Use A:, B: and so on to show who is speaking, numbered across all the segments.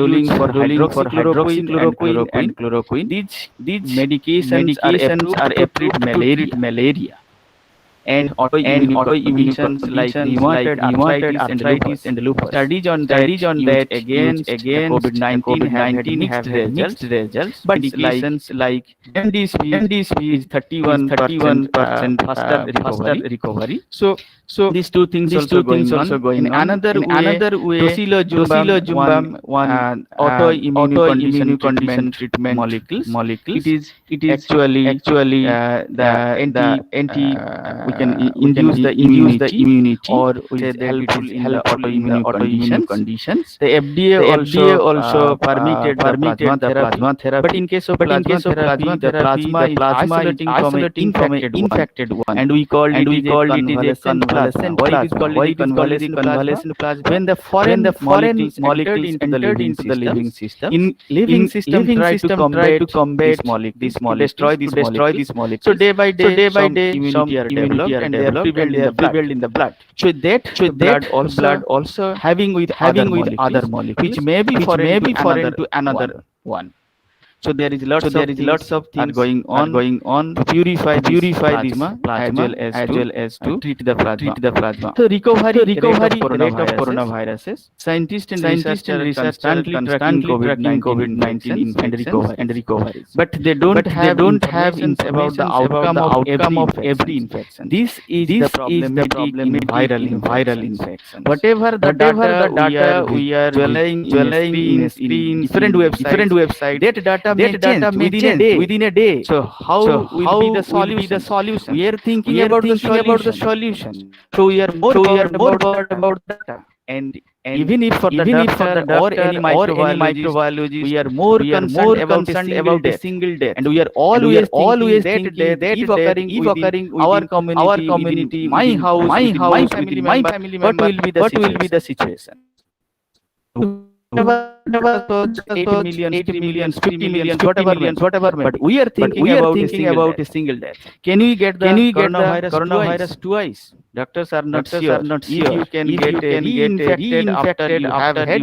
A: used for hydroxychloroquine and chloroquine. These medications are approved to treat malaria and autoimmune conditions like rheumatoid arthritis and lupus. Studies on that against the COVID-19 have had mixed results, but medications like remdesivir is 31% faster recovery. So these two things also going on. In another way, tocilizumab, one autoimmune condition treatment molecules. It is actually the anti we can induce the immunity, or is helpful in the autoimmune conditions. The FDA also permitted the plasma therapy, but in case of plasma therapy, the plasma is isolating from an infected one, and we called it a convalescent plasma. Why it is called convalescent plasma? When the foreign molecules enter into the living system, in living system try to combat this molecule, destroy this molecule. So day by day, immunity are developed and they are prevailed in the blood. So that blood also having with other molecules, which may be foreign to another one. So there is lots of things going on to purify plasma as well as to treat the plasma. So recovery rate of coronaviruses. Scientists and researchers constantly tracking COVID-19 and recovery. But they don't have information about the outcome of every infection. This is the problem in viral infection. Whatever the data we are displaying in a screen, different websites, that data may change within a day. So how will be the solution? We are thinking about the solution. So we are more worried about data. And even if for the doctor or any microbiologist, we are more concerned about a single death. And we are always thinking that if occurring our community, my house, my family member, what will be the situation? Never 80 million, 50 million, whatever. But we are thinking about a single death. Can we get the coronavirus twice? Doctors are not sure. If you can get reinfected after you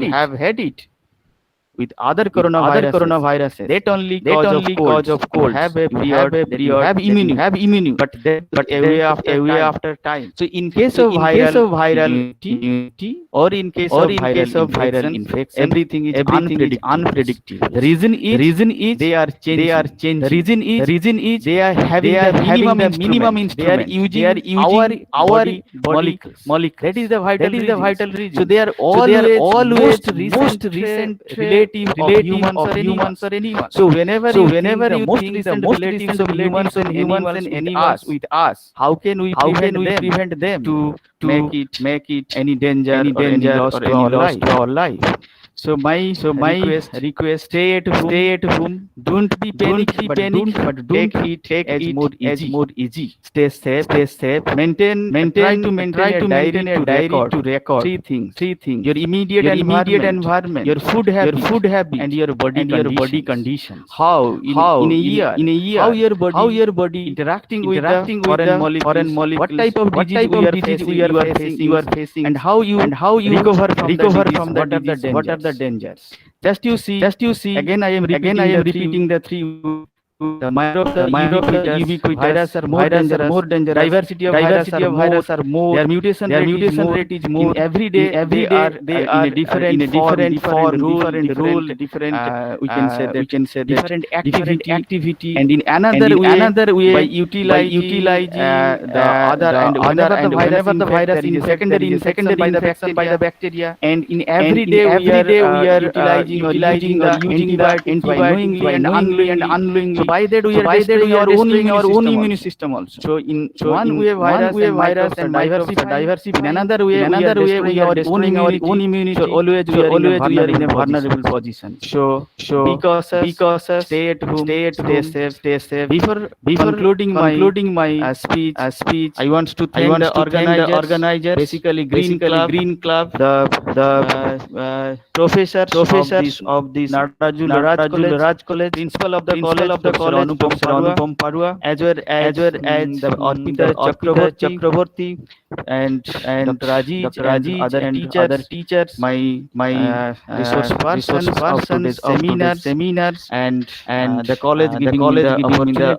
A: have had it with other coronaviruses, that only cause of cold. Have a period, have immunity, but away after time. So in case of viral immunity, or in case of viral infection, everything is unpredictable. The reason is they are changing. The reason is they are having the minimum instrument. They are using our molecules. That is the vital reason. So they are always most recent relative of humans or anyone. So whenever you think the most recent of humans and animals with us, how can we prevent them to make it any danger or any loss to our life? So my request, stay at home. Don't be panic, but take it as more easy. Stay safe. Try to maintain a diary to record three things. Your immediate environment, your food habit, and your body conditions. How in a year, how your body interacting with the foreign molecule, what type of disease you are facing, and how you recover from the what are the dangers. Just you see. Again, I am repeating the three. The ubiquitous are more dangerous. Diversity of virus are more. Their mutation rate is more. In every day they are in a different role, we can say different activity. And in another way, by utilizing the other and whenever the virus is secondary infection by the bacteria. And in every day we are utilizing or using the antibiotic knowingly and unknowingly. By that we are destroying our own immune system also. So in one way virus and diversity. In another way we are destroying our own immunity. So always we are in a vulnerable position. So because stay at home, stay safe. Before concluding my speech, I want to thank the organizer, basically Green Club, the professors of this Narajole Raj College, principal of the college, Professor Anupam Parua, as well as the Arpita Chakraborty, and Dr. Rajiv and other teachers, my resource persons of today's seminars, and the college giving me the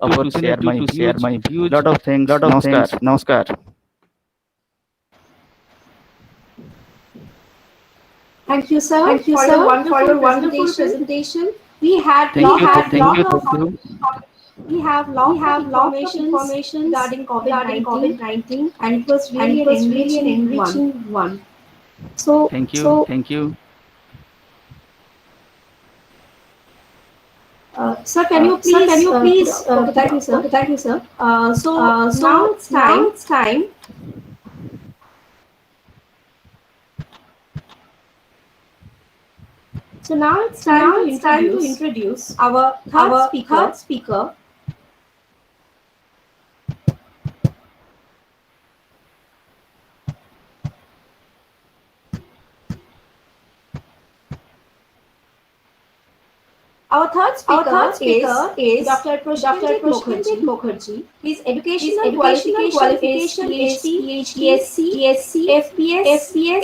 A: opportunity to share my views. Lot of thanks. Namaskar.
B: Thank you, sir, for your wonderful presentation. We have long information regarding COVID-19, and it was really an enriching one. So,
A: thank you.
B: Sir, can you please? Thank you, sir. So now it's time. So now it's time to introduce our third speaker. Our third speaker is Dr. Prashant Mukherjee. His educational qualification is PhD, FPS,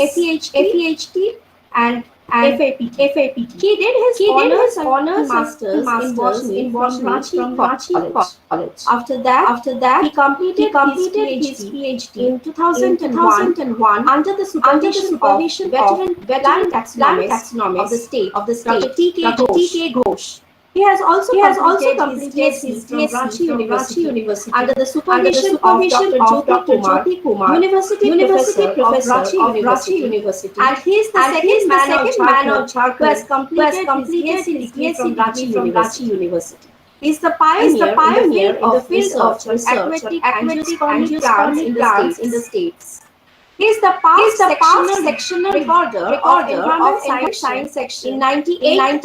B: FEHT, and FAPT. He did his honors and masters in Washington College. After that, he completed his PhD in 2001 under the supervision of veteran taxonomist of the state, Dr. T.K. Ghosh. He has also completed his DSc from Ranchi University under the supervision of Dr. Jyoti Kumar, University Professor of Ranchi University, and he is the second man of Jharkhand who has completed his DSc from Ranchi University. He is the pioneer in the field of research on aquatic plants in the states. He is the past sectional recorder of Environment Science section in 98 and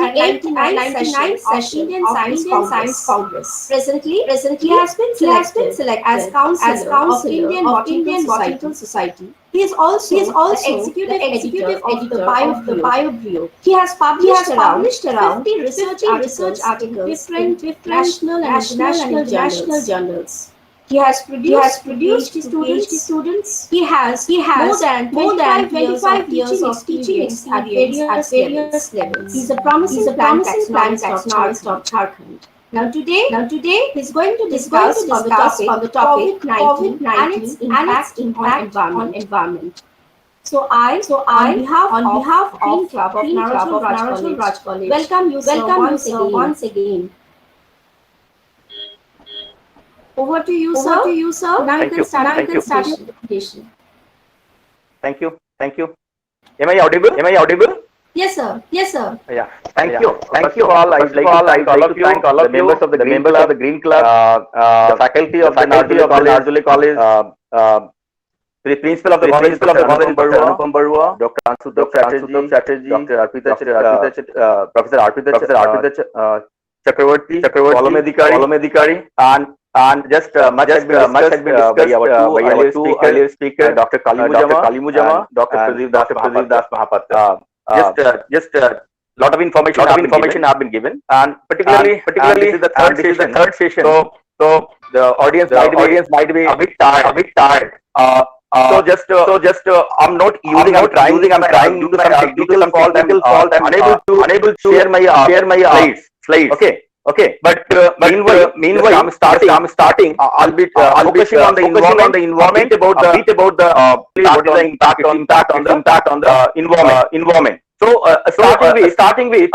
B: 99 session of Indian Science Congress. Presently, he has been selected as councillor of Indian Botanical Society. He is also the executive editor of the Bio. He has published around 50 research articles in different national and international journals. He has produced PhD students. He has more than 25 years of teaching experience at various levels. He is a promising plant taxonomist of Jharkhand. Now today he's going to discuss on the topic COVID-19 and its impact on environment. So I, on behalf of Narajole Raj College, welcome you once again. Over to you, sir. Now you can start the presentation.
C: Thank you. Am I audible?
B: Yes, sir.
C: Yeah. Thank you. First of all, I would like to thank all of you, members of the Green Club, the faculty of the Narajole College, the principal of the college, Anupam Parua, Dr. Ansudhab Chatterjee, Dr. Professor Arpita Chakraborty, Palamedikari, and just much has been discussed by our two earlier speakers, Dr. Kalimujama, Dr. Pradeep Das Mahapatra. Just lot of information have been given, and particularly this is the third session. So the audience might be a bit tired. So just I'm trying due to some technical fault. I'm unable to share my slides. Okay. But meanwhile, I'm starting. I'll be focusing on the environment, about the impact on the environment. So starting with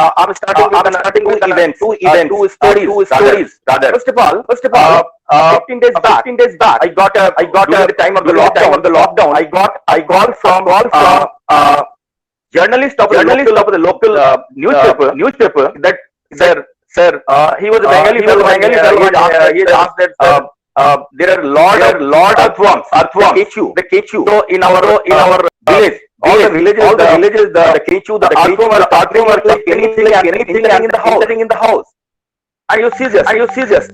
C: two stories rather. First of all, 15 days back, I got during the time of the lockdown. I got from journalist of the local newspaper that Sir, he was a Bengali fellow. He asked that there are lot of earthworms, the kechu. So in our village, all the villages, the kechu, the earthworm are like anything in the house. And you see this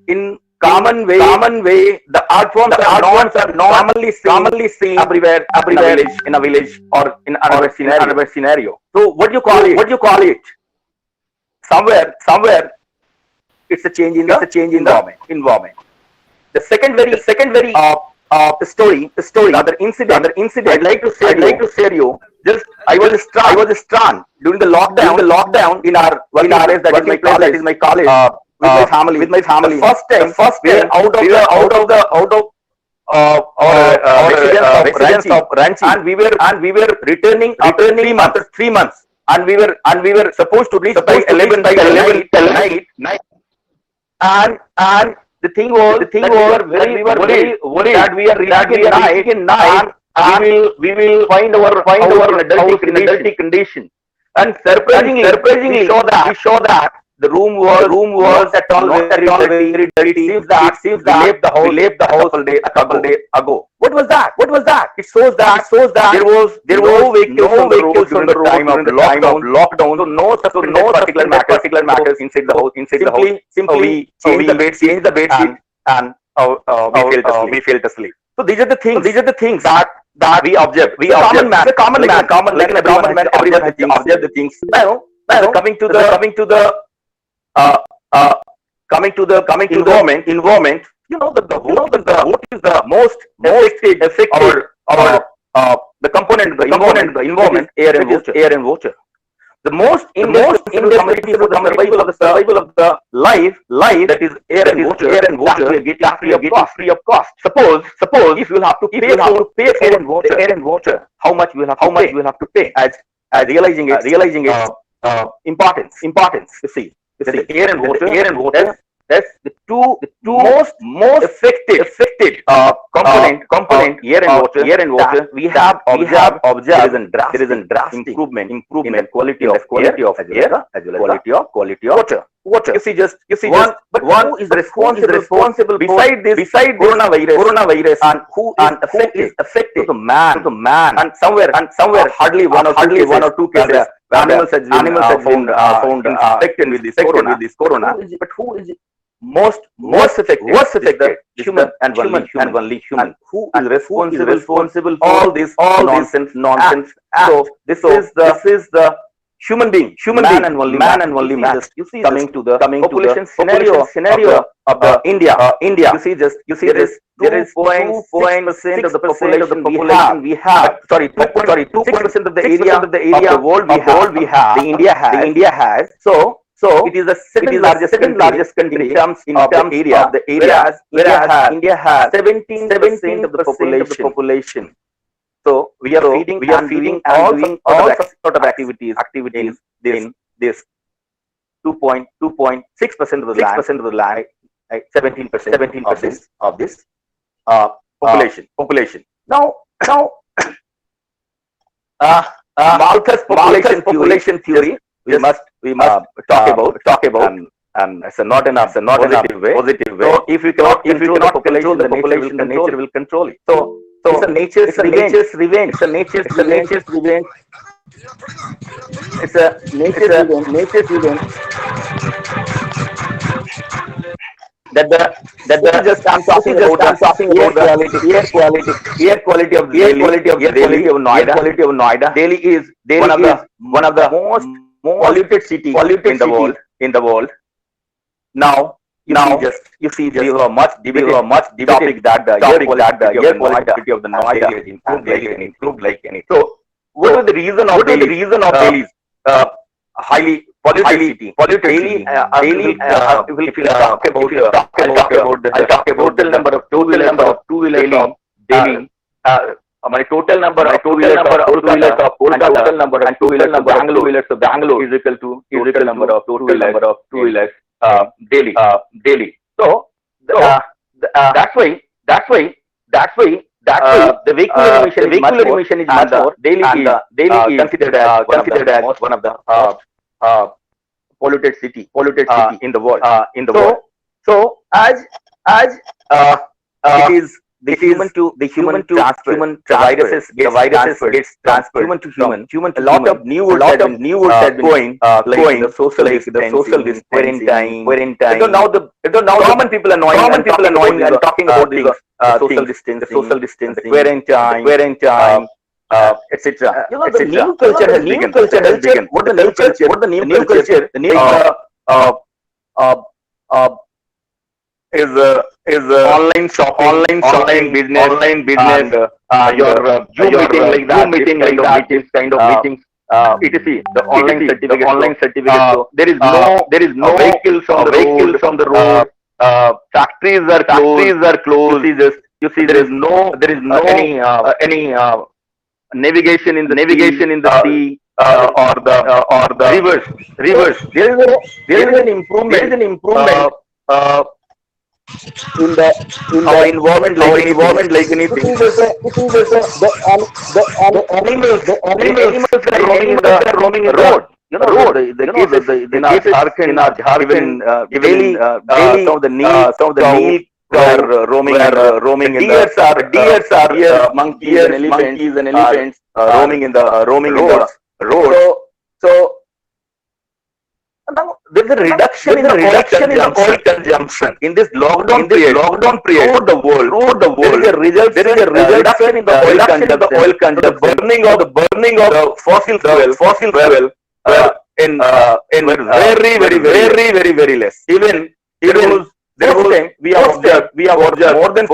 C: in common way. The art forms are not commonly seen everywhere in a village or in another scenario. So what do you call it? Somewhere it's a change in the environment. The second very the story, the other incident I'd like to share you. Just I was stranded during the lockdown in our place, that is my college, with my family. The first time out of our residence of Ranchi, and we were returning after 3 months, and we were supposed to reach by 11 night. And the thing was we were very worried that we are reaching in night, and we will find our in a dirty condition. And surprisingly we saw that the room was at all very dirty. Seems that we left the house a couple days ago. What was that? It shows that there was no vehicles on the road during the time of lockdown. So no particular matters inside the house. Simply change the bed sheet, and we felt asleep. So these are the things that we observe. A common man, observe the things. Now coming to the environment. What is the most effective or the component of the environment? Air and water. The most indispensable for the survival of the life, that is air and water, get free of cost. Suppose if you will have to pay for air and water, how much you will have to pay? As realizing its importance. You see, air and water. That's the two most effective component air and water. We have observed there is a drastic improvement in the quality of air as well as quality of water. You see but who is responsible beside coronavirus, and who is affected? The man. And somewhere hardly one or two cases animals have been found infected with this corona. But who is most affected? Human and only human. Who is responsible for all this nonsense? So this is the human being, man and only man. You see, coming to the population scenario of India. You see, there is 2.6% of the population we have. Sorry, 2% of the area of the world we have. India has. So it is the second largest country in terms of the area, whereas India has 17% of the population. So we are feeding all sort of activities in this 2.6% of the land, 17% of this population. Now Malthus population theory we must talk about, and it's not in a positive way. So if you cannot control the population, the nature will control it. So it's a nature's revenge. It's a nature's revenge. It's a nature's revenge. I'm talking about the air quality of Noida. Delhi is one of the most polluted cities in the world. Now you see we have much debated that the air quality of the Noida has improved like anything. So what was the reason of Delhi's highly polluted city? Delhi, if you talk about the total number of two-wheelers of Delhi. My total number of two-wheelers of Kolkata, total number of two-wheelers of Bangalore is equal to total number of two-wheelers Delhi. So that's why the vehicular emission is much more. Delhi is considered as one of the polluted city in the world. So as it is the human to human viruses gets transferred human to human. A lot of new words have been going like the social distancing, quarantine. Now common people annoying and talking about things, social distancing, quarantine, etc. The new culture has begun. What the new culture? The new uh, uh, is online shopping, online business, and your Zoom meeting like that, meetings, etc. The online certificate. So there is no vehicles on the road. Factories are closed. You see there is no any navigation in the sea, or the rivers. There is an improvement. In the environment, like anything. The animals are roaming in the road. The kids in our Jharkhand, daily some of the Neel were roaming in the deers, monkeys and elephants roaming in the road. So now there is a reduction in the oil consumption in this lockdown period throughout the world. There is a reduction in the oil consumption, the burning of the fossil fuel in very less. Even there was time we have observed more than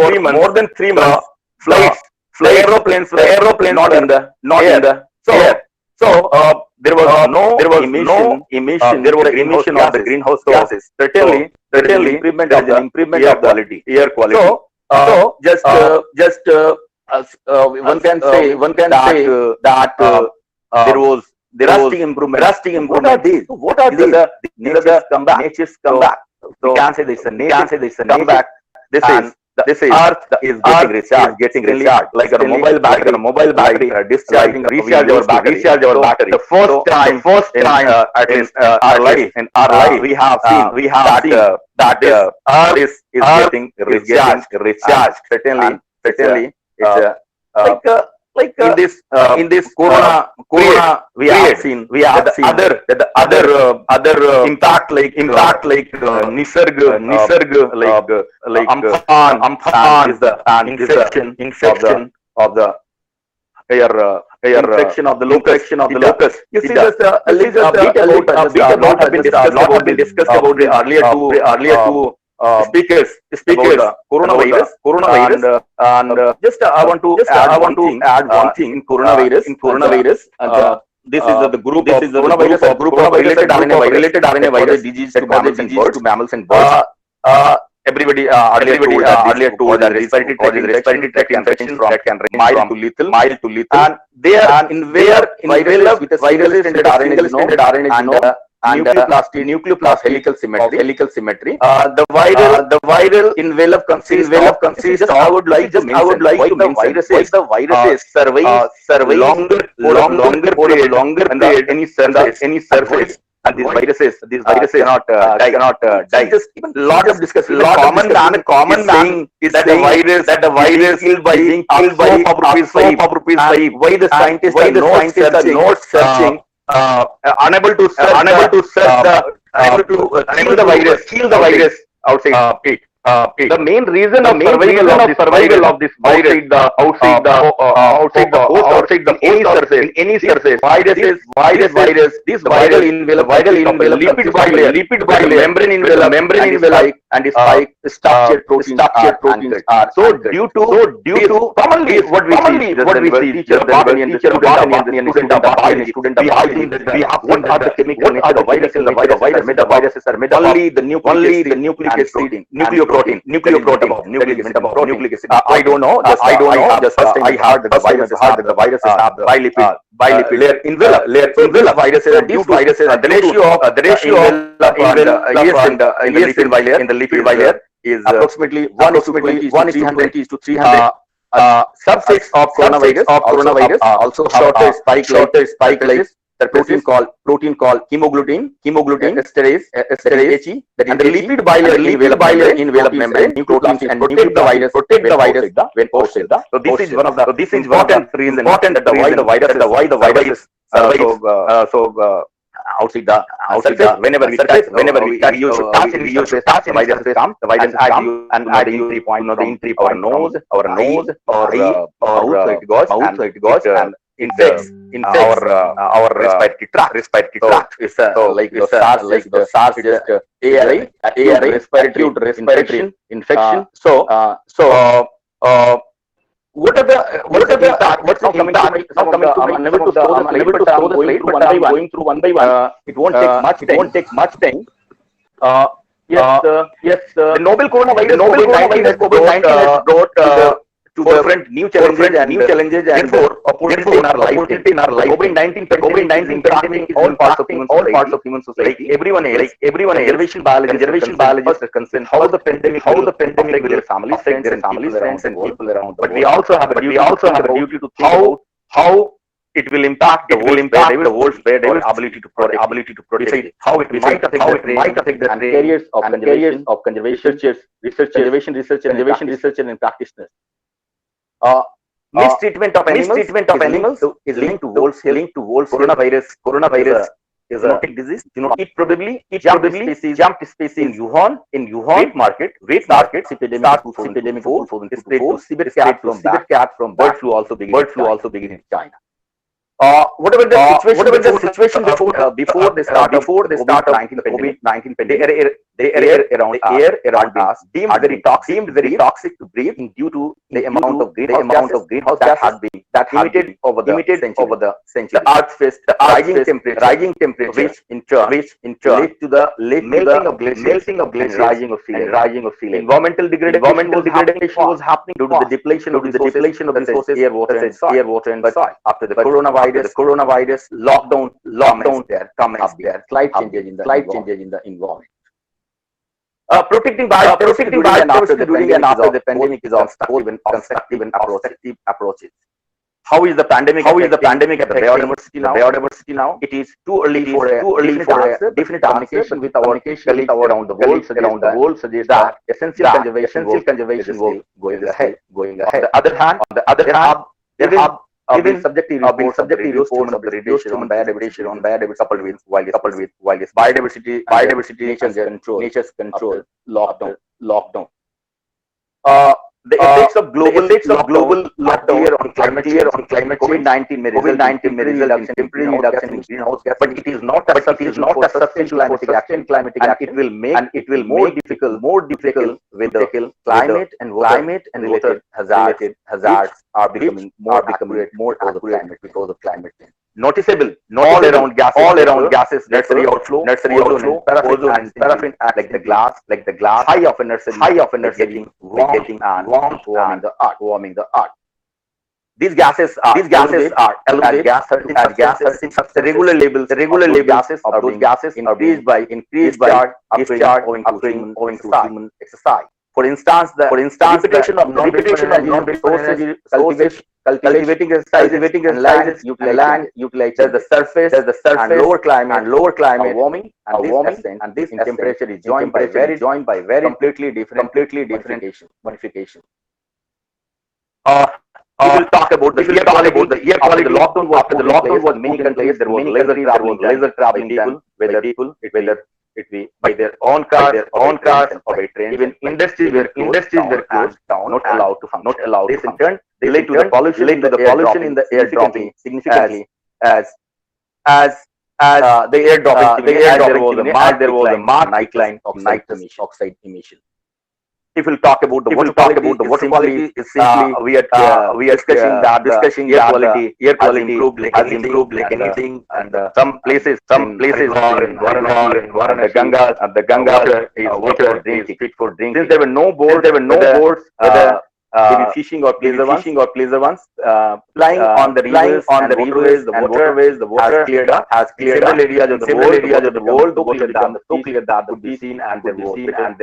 C: 3 months flights, aeroplanes not in the air. So there was no emission. There was emission of the greenhouse gases. Certainly, improvement of the air quality. So just one can say that there was drastic improvement. What are these? Nature's comeback. So we can say this is a comeback. This is Earth is getting recharged, like a mobile battery, discharging, recharge our battery. The first time, at least our life, we have seen that Earth is getting recharged. Certainly, it's in this corona we have seen the other impact like nisarg like amphan is the infection of the air infection of the locust. You see, just a bit about not have been discussed about the earlier two speakers coronavirus and just I want to add one thing in coronavirus. This is the group of related RNA virus disease to mammals and birds. Everybody earlier told that respiratory tract infections that can range from mild to lethal, and they are enveloped with a single-stranded RNA and nucleoplast helical symmetry. The viral envelope consists of, I would like to mention why the viruses survive longer period any surface. And these viruses cannot die. Just even lot of discussion. Common man is that the virus being killed by ₹5. Why the scientists are not searching, unable to kill the virus outside it. The main reason of survival of this virus outside the host surface, any surface, this viral envelope, lipid bilayer, membrane envelope, and spike structured proteins are so due to commonly what we see teacher, botany, and student of botany, we have seen that what are the chemical nature of the virus in the viruses are made only the nucleic acid, nucleic acid. I don't know. Just I heard that the viruses have the bilipid layer envelope viruses are due to the ratio of in the lipid bilayer is approximately 1:300 to 300. Subsets of coronavirus also shorter spike like protein called hemoglobin, esterase, He, and the lipid bilayer in veil of membrane, nucleotides and protect the virus when outside the. So this is one of the important reason that why the virus is outside the whenever we use touch the virus come, the virus come and add entry point, the entry point, our nose or mouth, so it goes and infects our respiratory tract. It's like the SARS, just ARI, respiratory infection. What are the impact? What's now coming to I'm unable to show the slide, but I'm going through one by one. It won't take much time. Yes, the novel coronavirus COVID-19 has brought to different new challenges and opportunity in our life. COVID-19 impacting all parts of human society. Everyone else, conservation biologists are concerned how the pandemic will affect families, friends, and people around. But we also have a duty to think how it will impact the world where they will ability to protect how it might affect the carriers of conservation researchers and practitioners. Mistreatment of animals is linked to wolves. Coronavirus is a disease. It probably jumped species in Wuhan wheat market. Epidemic 2004. Spread to civet cat from bird flu also begin in China. Whatever the situation before the start of COVID-19 pandemic, the air around us deemed very toxic to breathe due to the amount of greenhouse gas that emitted over the century. The Earth faced rising temperature, which in turn led to the melting of glaciers and rising of sea level. Environmental degradation was happening due to the depletion of resources, air, water, and soil. After the coronavirus lockdown comments there, slight changes in the environment. Protecting biodiversity during and after the pandemic is also constructive and approaches. How is the pandemic affecting biodiversity now? It is too early for a definite communication with our colleagues around the world suggests that essential conservation will going ahead. On the other hand, there have been subjective reports of the reduced radiation on biodiversity coupled with biodiversity nature's control lockdown. The effects of global lockdown on climate change. COVID-19 may result in temporary reduction in greenhouse gas, but it is not a sustained climatic action. It will more difficult with the climate and water hazards are becoming more accurate because of climate change. Noticeable all around gases, nursery outflow, ozone, paraffin act like the glass. High of energy getting warming the earth. These gases are as gas regular levels gases of those gases increased by discharge owing to human exercise. For instance, the repetition of non-resources cultivating exercises, land utilizes the surface and lower climate warming, and this temperature is joined by very completely different modification. We will talk about the air quality. After the lockdown was many countries there was laser traveling people, whether it be by their own cars or by train. Even industries were closed down, not allowed to function. This in turn led to the pollution in the air dropping significantly as the air dropping there was a marked decline of nitrous oxide emission. If we'll talk about the water quality, is simply we are discussing air quality has improved like anything, and some places the Ganga water is fit for drinking. Since there were no boards, maybe fishing or pleasure ones, flying on the rivers and waterways. The water has cleared up in several areas of the world. The water become so clear that the fish could be seen and there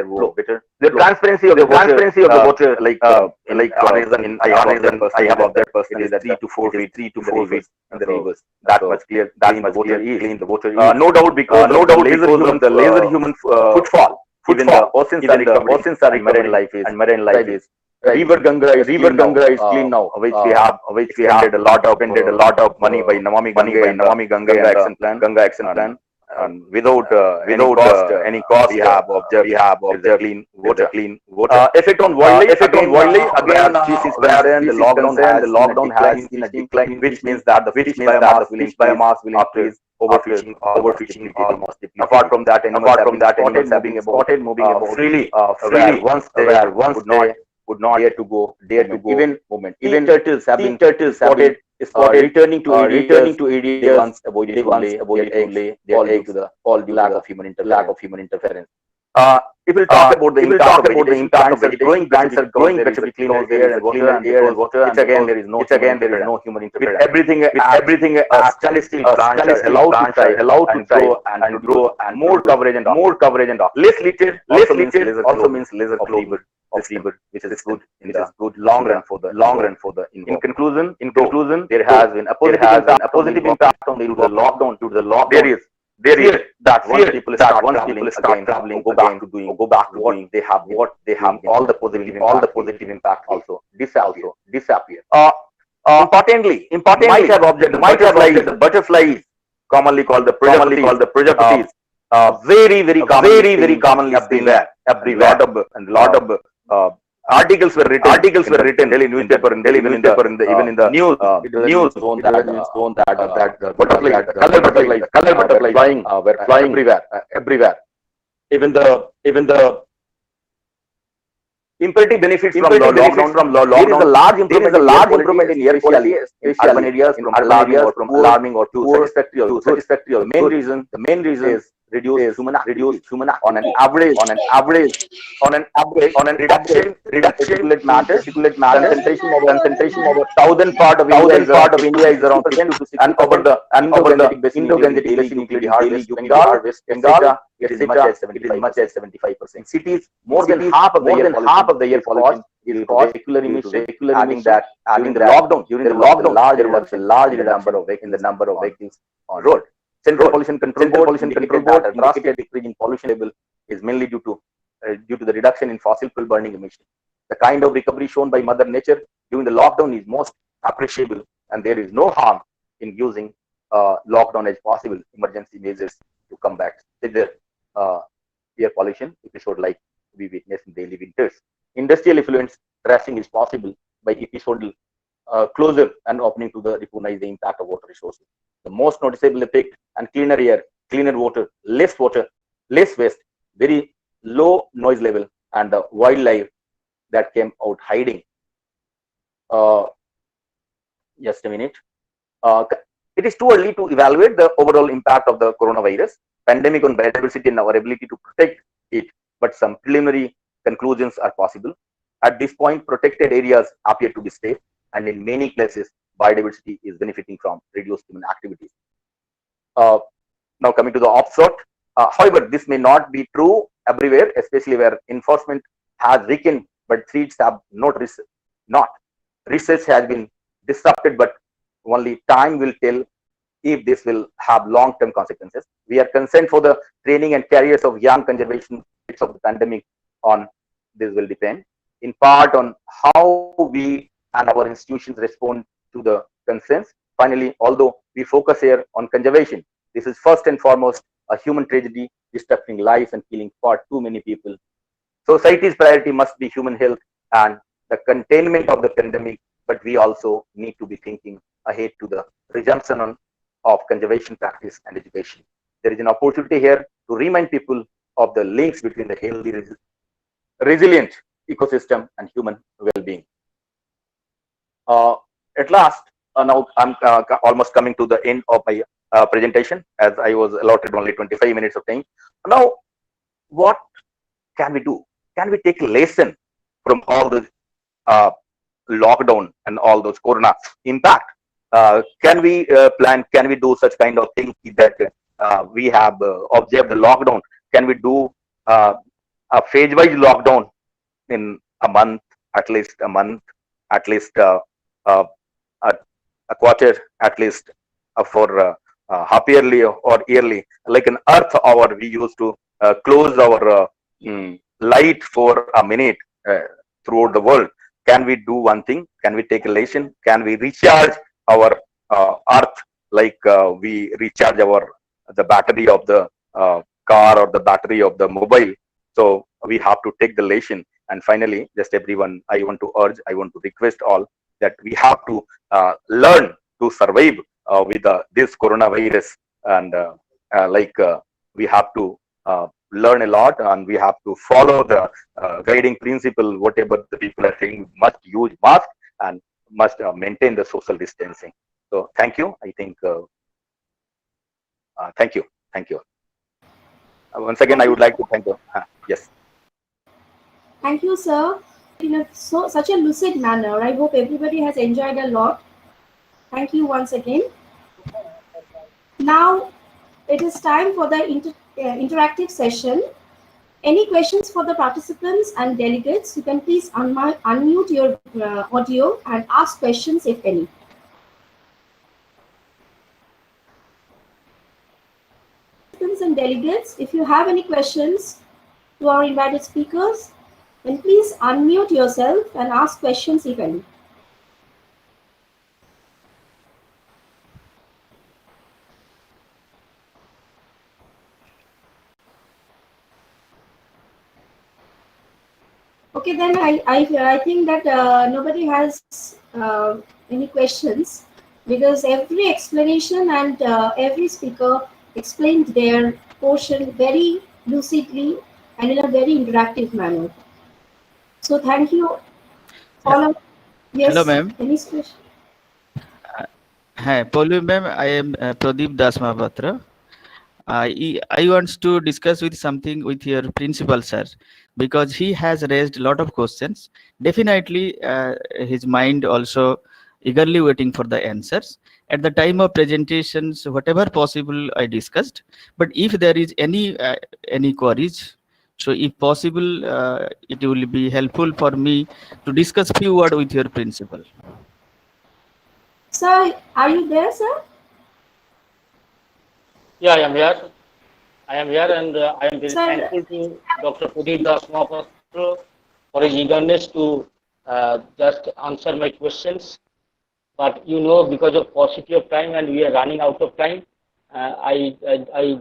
C: was better. The transparency of the water, like horizon in I have observed personally that 3 to 4 feet in the rivers. That much clear. That much clean the water is. No doubt because of the laser human footfall. Even the oceans are marine life is. River Ganga is clean now, which we have spended a lot of money by Namami Ganga Action Plan, and without any cost, we have observed clean water. Effect on wildlife again, where the lockdown has been a decline, which means that the fish biomass will increase. Overfishing almost. Apart from that, animals have been spotted moving about freely, where once they would not dare to go. Even turtles have been spotted returning to areas once avoided to lay their eggs all due to lack of human interference. If we'll talk about the impact of the growing plants are growing better with clean air and water, and again there is no human interference. With everything as standstill plants are allowed to thrive and grow, and more coverage and less litter also means lesser closure of river, which is good long run for the in conclusion, there has been a positive impact on the lockdown. There is that once people start traveling, go back to doing what they have all the positive impact also disappear. Importantly, might have observed the butterflies, commonly called the projectiles, very commonly everywhere. Lot of articles were written daily newspaper in Delhi, even in the news. News shown that color butterflies were flying everywhere. Even the imperative benefits from lockdown. There is a large improvement in air quality in urban areas from alarming or too satisfactory. The main reason is reduce human on an average reduction particulate matter concentration of 1,000 part of India is around 50 to 60%, and over the endogenetic basin including harvest, etc. It is much as 75%. Cities, more than half of the air pollution is caused vehicular emission. Adding that during the lockdown, there was a large reduction in the number of vehicles on road. Central Pollution Control Board that a drastic decrease in pollution level is mainly due to the reduction in fossil fuel burning emissions. The kind of recovery shown by Mother Nature during the lockdown is most appreciable, and there is no harm in using lockdown as possible emergency measures to combat severe air pollution episode like we witness in daily winters. Industrial effluents tracing is possible by episodal closure and opening to recognize the impact of water resources. The most noticeable effect and cleaner air, cleaner water, less waste, very low noise level, and the wildlife that came out hiding. Just a minute. It is too early to evaluate the overall impact of the coronavirus pandemic on biodiversity and our ability to protect it, but some preliminary conclusions are possible. At this point, protected areas appear to be safe, and in many places, biodiversity is benefiting from reduced human activities. Now coming to the upshot, however, this may not be true everywhere, especially where enforcement has weakened, but threats have not. Research has been disrupted, but only time will tell if this will have long-term consequences. We are concerned for the training and careers of young conservation of the pandemic. On this will depend in part on how we and our institutions respond to the concerns. Finally, although we focus here on conservation, this is first and foremost a human tragedy, disrupting lives and killing far too many people. Society's priority must be human health and the containment of the pandemic, but we also need to be thinking ahead to the resumption of conservation practice and education. There is an opportunity here to remind people of the links between the healthy, resilient ecosystem and human well-being. At last, now I'm almost coming to the end of my presentation, as I was allotted only 25 minutes of time. Now, what can we do? Can we take a lesson from all the lockdown and all those corona impact, can we plan, can we do such kind of things that we have observed the lockdown, can we do uh, a phase wise lockdown in a month, at least a month, at least uh, a, a quarter, at least for half yearly or yearly, like an earth hour we used to close our light for a minute throughout the world. Can we do one thing? Can we take a lesson? Can we recharge our earth like we recharge our the battery of the car or the battery of the mobile? So we have to take the lesson. And finally, just everyone, I want to urge, I want to request all that we have to learn to survive with this coronavirus, and we have to learn a lot, and we have to follow the guiding principle, whatever the people are saying, must use mask and must maintain the social distancing. So thank you. I think thank you. Thank you. Once again, I would like to thank you. Yes.
B: Thank you, sir. In such a lucid manner. I hope everybody has enjoyed a lot. Thank you once again. Now it is time for the interactive session. Any questions for the participants and delegates? You can please unmute your audio and ask questions if any. Participants and delegates, if you have any questions to our invited speakers, then please unmute yourself and ask questions if any. Okay, then I think that nobody has any questions, because every explanation and every speaker explained their portion very lucidly and in a very interactive manner. So thank you all of yes.
A: Hello, ma'am.
B: Any question?
A: Hi, Paulu ma'am. I am Pradeep Das Mahapatra. I want to discuss with something with your principal, sir, because he has raised a lot of questions. Definitely, his mind also eagerly waiting for the answers. At the time of presentations, whatever possible, I discussed. But if there is any queries, so if possible, it will be helpful for me to discuss few words with your principal.
B: Sir, are you there, sir?
D: Yeah, I am here. I am here, and I am very thankful to Dr. Pradeep Das Mahapatra for his eagerness to just answer my questions. But you know, because of paucity of time and we are running out of time, I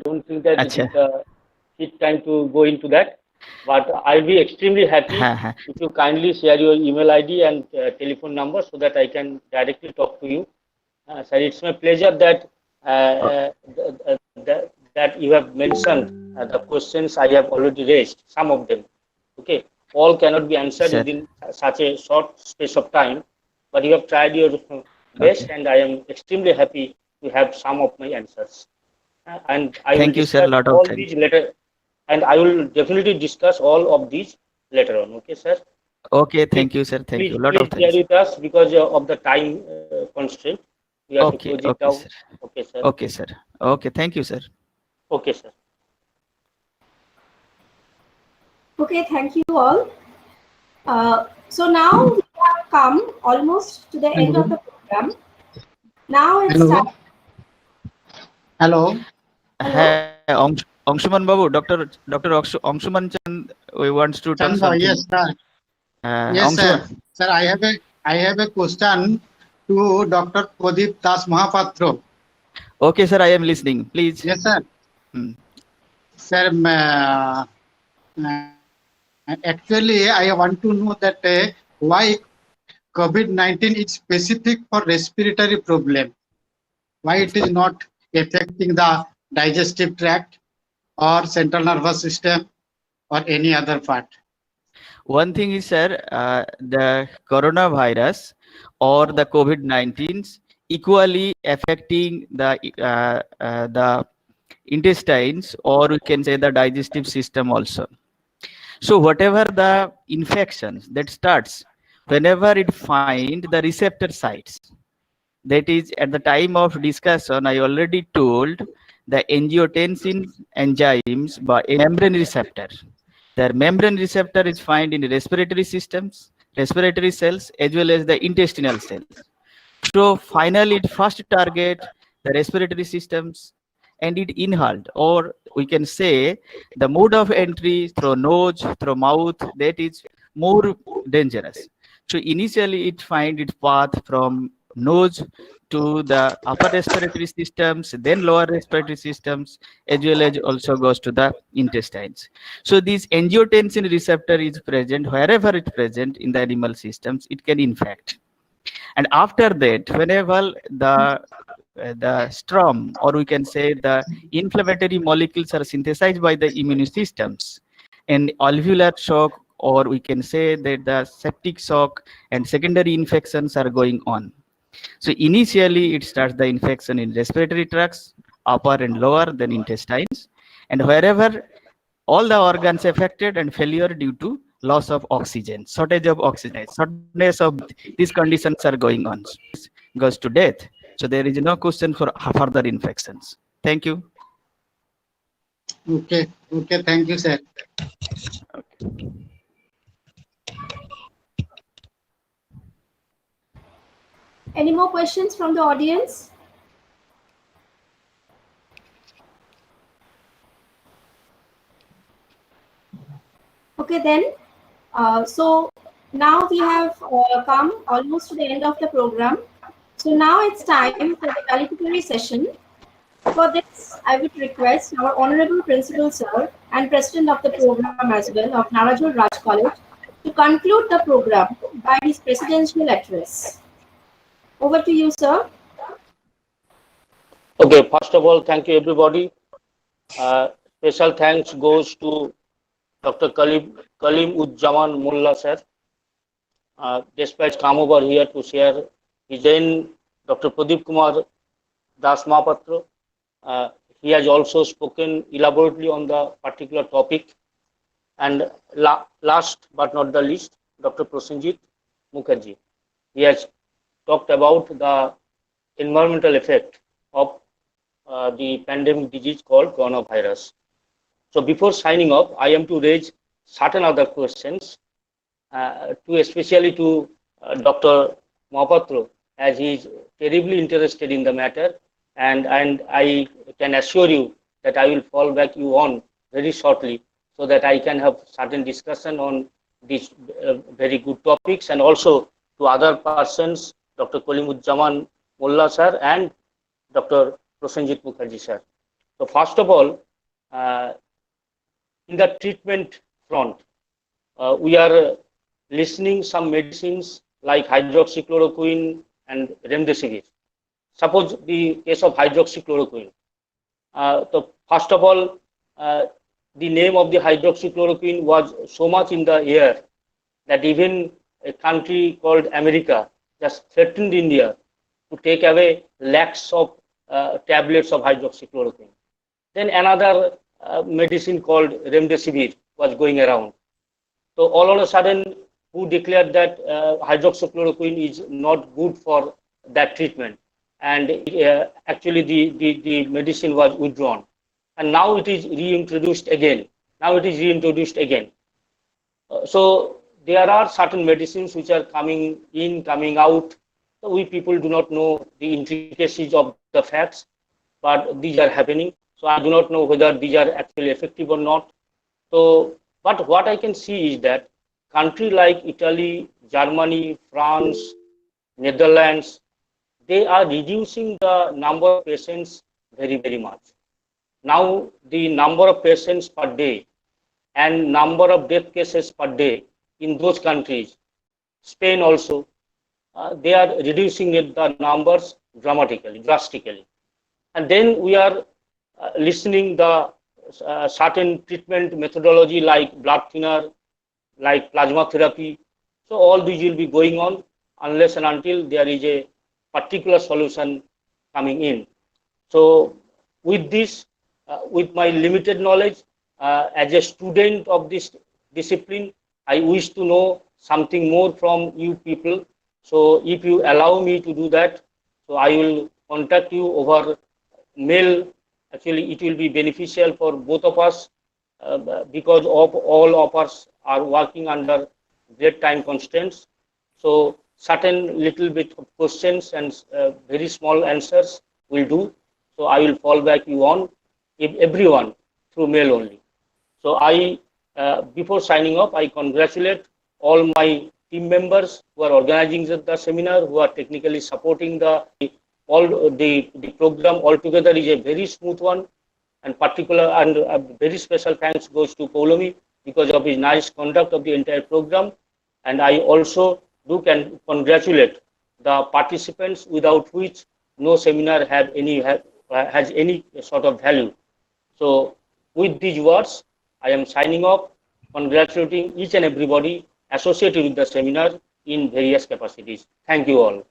D: don't think that it is the time to go into that. But I'll be extremely happy if you kindly share your email ID and telephone number so that I can directly talk to you. Sir, it's my pleasure that that you have mentioned the questions I have already raised, some of them. Okay, all cannot be answered within such a short space of time, but you have tried your best, and I am extremely happy to have some of my answers. And I will discuss all these later, and I will definitely discuss all of these later on. Okay, sir.
A: Okay, thank you, sir. Thank you.
D: Please bear with us because of the time constraint. We have to close it down.
A: Sir.
D: Okay, sir.
A: Okay, sir. Okay, thank you, sir.
D: Okay, sir.
B: Okay, thank you all. So now we have come almost to the end of the program. Now it's time.
E: Hello.
A: Angshuman Babu, Dr. Angshuman Chand, we wants to tell something.
E: Yes, sir. Yes, sir. Sir, I have a question to Dr. Pradeep Das Mahapatra.
A: Okay, sir, I am listening. Please.
E: Yes, sir. Sir, actually, I want to know that why COVID-19 is specific for respiratory problem. Why it is not affecting the digestive tract or central nervous system or any other part?
A: One thing is, sir, the coronavirus or the COVID-19 equally affecting the intestines, or we can say the digestive system also. So whatever the infections that starts, whenever it find the receptor sites. That is, at the time of discussion, I already told the angiotensin enzymes by a membrane receptor. The membrane receptor is found in respiratory systems, respiratory cells, as well as the intestinal cells. So finally, it first target the respiratory systems and it inhaled, or we can say the mode of entry through nose, through mouth, that is more dangerous. So initially, it find its path from nose to the upper respiratory systems, then lower respiratory systems, as well as also goes to the intestines. So this angiotensin receptor is present wherever it's present in the animal systems, it can infect. And after that, whenever the strom, or we can say the inflammatory molecules are synthesized by the immune systems, and alveolar shock, or we can say that the septic shock and secondary infections are going on. So initially, it starts the infection in respiratory tracts, upper and lower, then intestines, and wherever all the organs affected and failure due to loss of oxygen, shortage of oxygen, shortness of these conditions are going on. Goes to death. So there is no question for further infections. Thank you.
E: Okay. Okay. Thank you, sir.
B: Any more questions from the audience? Okay, then. So now we have come almost to the end of the program. So now it's time for the valedictory session. For this, I would request our Honorable Principal Sir and President of the program as well of Narajole Raj College to conclude the program by his presidential address. Over to you, sir.
D: Okay, first of all, thank you everybody. Special thanks goes to Dr. Kalim Ujjaman Mullah sir. Despite come over here to share his then Dr. Pradeep Kumar Das Mahapatra. He has also spoken elaborately on the particular topic. And last but not the least, Dr. Prosenjit Mukherjee. He has talked about the environmental effect of the pandemic disease called coronavirus. So before signing off, I am to raise certain other questions, especially to Dr. Mahapatra, as he is terribly interested in the matter, and I can assure you that I will fall back you on very shortly, so that I can have certain discussion on these very good topics, and also to other persons, Dr. Kalimujjaman Mullah sir and Dr. Prosenjit Mukherjee sir. So first of all, in the treatment front, we are listening some medicines like hydroxychloroquine and remdesivir. Suppose the case of hydroxychloroquine. So first of all, the name of the hydroxychloroquine was so much in the air that even a country called America just threatened India to take away lakhs of tablets of hydroxychloroquine. Then another medicine called remdesivir was going around. So all of a sudden, who declared that hydroxychloroquine is not good for that treatment, and actually the medicine was withdrawn, and now it is reintroduced again. So there are certain medicines which are coming in, coming out. So we people do not know the intricacies of the facts, but these are happening. So I do not know whether these are actually effective or not. So, but what I can see is that countries like Italy, Germany, France, Netherlands, they are reducing the number of patients very, very much. Now, the number of patients per day and number of death cases per day in those countries, Spain also, they are reducing the numbers drastically. And then we are listening the certain treatment methodology like blood thinner, like plasma therapy. So all these will be going on unless and until there is a particular solution coming in. So with this, with my limited knowledge, as a student of this discipline, I wish to know something more from you people. So if you allow me to do that, so I will contact you over mail. Actually, it will be beneficial for both of us because of all of us are working under great time constraints. So certain little bit of questions and very small answers will do. So I will fall back you on if everyone through mail only. So before signing off, I congratulate all my team members who are organizing the seminar, who are technically supporting the program altogether is a very smooth one, and particular and a very special thanks goes to Paulomi because of his nice conduct of the entire program. And I also can congratulate the participants without which no seminar has any sort of value. So with these words, I am signing off, congratulating each and everybody associated with the seminar in various capacities. Thank you all.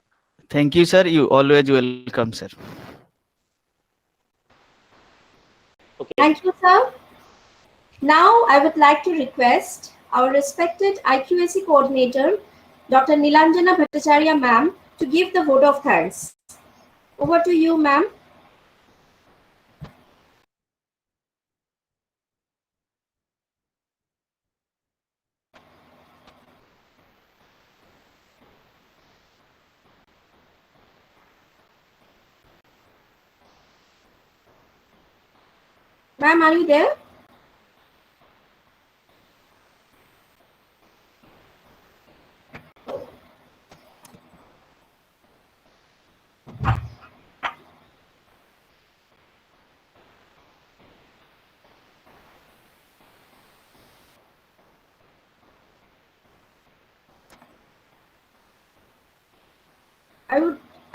A: Thank you, sir. You always welcome, sir.
D: Okay.
B: Thank you, sir. Now, I would like to request our respected IQAC coordinator, Dr. Nilanjana Bhattacharya ma'am, to give the vote of thanks. Over to you, ma'am. Ma'am, are you there?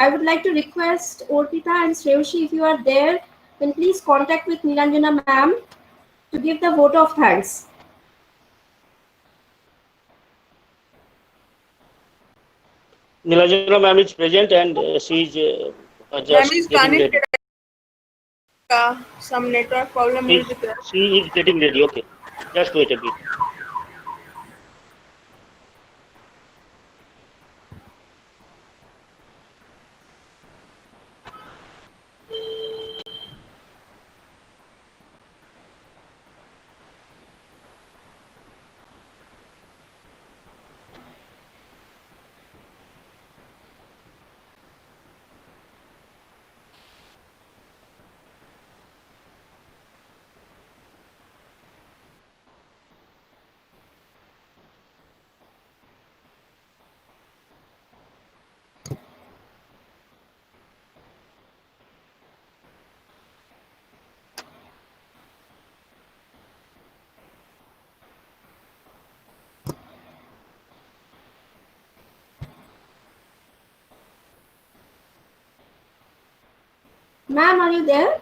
B: I would like to request Orpita and Sreushi, if you are there, then please contact with Nilanjana ma'am to give the vote of thanks.
D: Nilanjana ma'am is present and she is just getting ready.
F: Some network problem is there.
D: She is getting ready. Okay, just wait a bit.
B: Ma'am, are you there?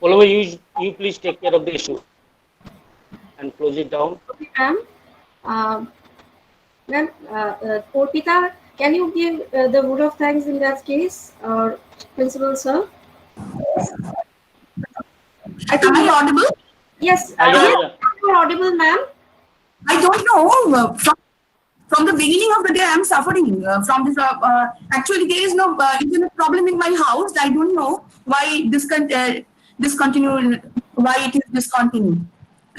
D: Oliver, you please take care of the issue and close it down.
B: Okay, ma'am. Ma'am, Orpita, can you give the vote of thanks in that case, Principal sir?
F: Am I audible?
B: Yes,
D: Yeah.
B: you are audible, ma'am.
F: I don't know. From the beginning of the day, I'm suffering from this. Actually, there is no internet problem in my house. I don't know why discontinue. Why it is discontinued.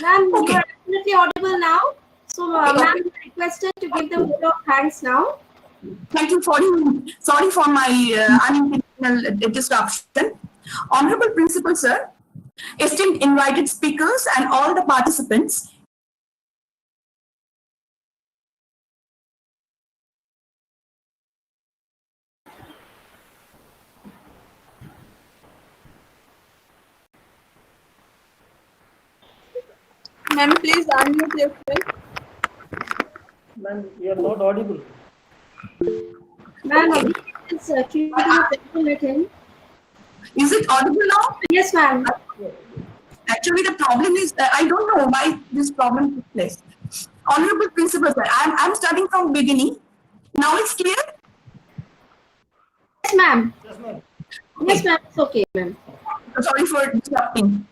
B: Ma'am, you
F: Okay.
B: are absolutely audible now. So, ma'am is requested to give the vote of thanks now.
F: Thank you. Sorry for my unintentional disruption. Honorable Principal Sir, esteemed invited speakers, and all the participants. Ma'am, please unmute yourself.
D: Ma'am, you are not audible.
B: Ma'am, it's creating a problem with him.
F: Is it audible now?
B: Yes, ma'am.
F: Actually, the problem is I don't know why this problem took place. Honorable Principal, sir, I'm starting from beginning. Now it's clear?
B: Yes, ma'am.
D: Yes, ma'am.
B: Yes, ma'am. It's okay, ma'am.
F: Sorry for disrupting.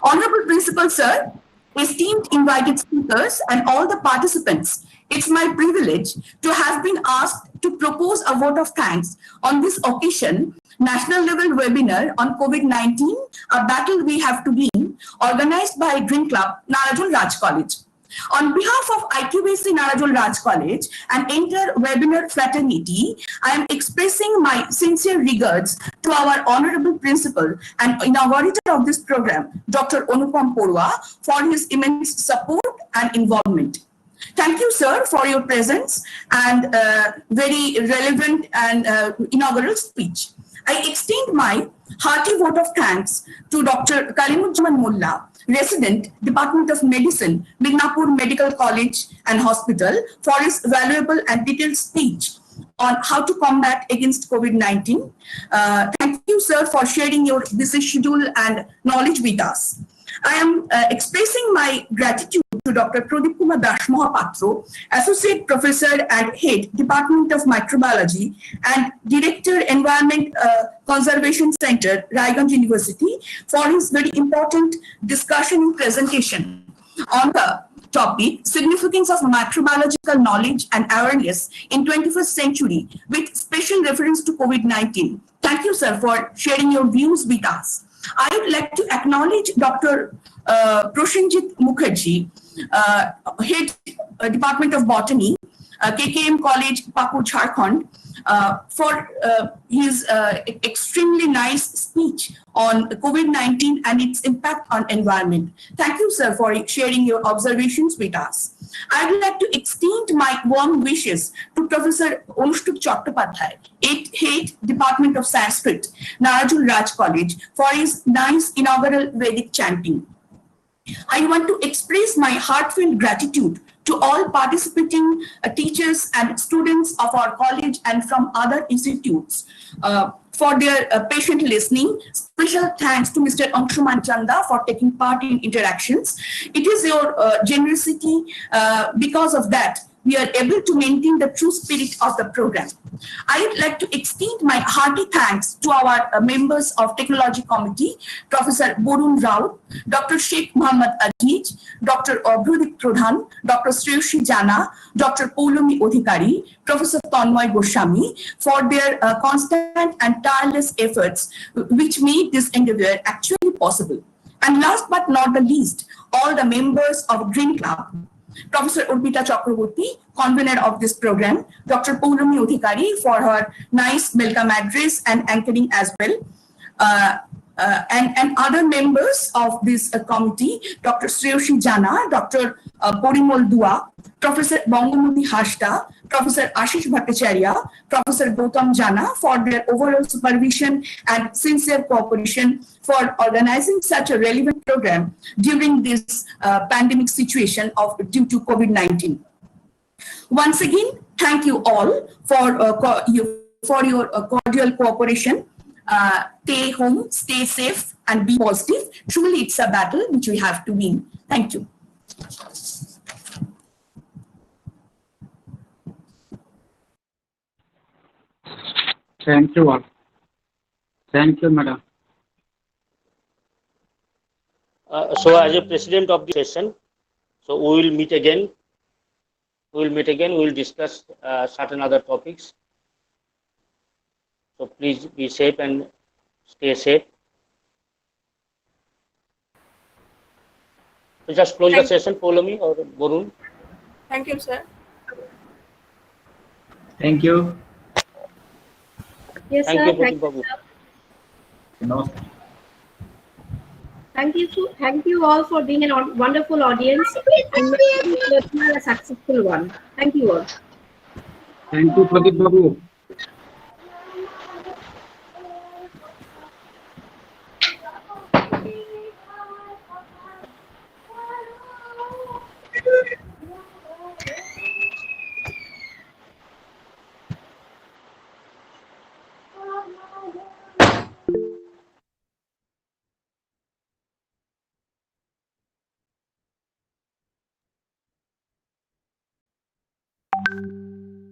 F: Honorable Principal, sir, esteemed invited speakers, and all the participants, it's my privilege to have been asked to propose a vote of thanks on this occasion, national level webinar on COVID-19, a battle we have to win, organized by Green Club, Narajole Raj College. On behalf of IQAC Narajole Raj College and entire webinar fraternity, I am expressing my sincere regards to our honorable principal and inaugurator of this program, Dr. Anupam Porua, for his immense support and involvement. Thank you, sir, for your presence and very relevant and inaugural speech. I extend my hearty vote of thanks to Dr. Kalimujjaman Mullah, Resident, Department of Medicine, Midnapur Medical College and Hospital, for his valuable and detailed speech on how to combat against COVID-19. Thank you, sir, for sharing your busy schedule and knowledge with us. I am expressing my gratitude to Dr. Pradip Kumar Das Mohapatro, Associate Professor and Head, Department of Microbiology and Director, Environment Conservation Center, Raiganj University, for his very important discussion and presentation on the topic, Significance of Microbiological Knowledge and Awareness in 21st Century, with special reference to COVID-19. Thank you, sir, for sharing your views with us. I would like to acknowledge Dr. Prosenjit Mukherjee, Head Department of Botany, KKM College, Pakur, Jharkhand, for his extremely nice speech on COVID-19 and its impact on environment. Thank you, sir, for sharing your observations with us. I would like to extend my warm wishes to Professor Anushtup Chattopadhyay, Head Department of Sanskrit, Narajole Raj College, for his nice inaugural Vedic chanting. I want to express my heartfelt gratitude to all participating teachers and students of our college and from other institutes for their patient listening. Special thanks to Mr. Anshuman Chanda for taking part in interactions. It is your generosity. Because of that, we are able to maintain the true spirit of the program. I would like to extend my hearty thanks to our members of Technology Committee, Professor Borun Rao, Dr. Sheikh Muhammad Aziz, Dr. Abhrudik Pradhan, Dr. Sreyoshi Jana, Dr. Poulomi Odhikari, Professor Tanmoy Goswami, for their constant and tireless efforts which made this endeavor actually possible. And last but not the least, all the members of Green Club, Professor Urpita Chakraborty, convener of this program, Dr. Poulomi Odhikari for her nice welcome address and anchoring as well, and other members of this committee, Dr. Sreyoshi Jana, Dr. Porimol Dua, Professor Bongamati Hashta, Professor Ashish Bhattacharya, Professor Gautam Jana for their overall supervision and sincere cooperation for organizing such a relevant program during this pandemic situation due to COVID-19. Once again, thank you all for your cordial cooperation. Stay home, stay safe, and be positive. Truly, it's a battle which we have to win. Thank you.
E: Thank you all. Thank you, madam.
D: So as a president of the session, so we will meet again. We will discuss certain other topics. So please be safe and stay safe. So just close the session, Poulomi or Borun.
F: Thank you, sir.
A: Thank you.
B: Yes,
D: Thank
B: sir.
D: you, Pradip Babu.
B: Thank you all for being a wonderful audience and making this webinar a successful one. Thank you all.
E: Thank you, Pradip Babu.
G: you.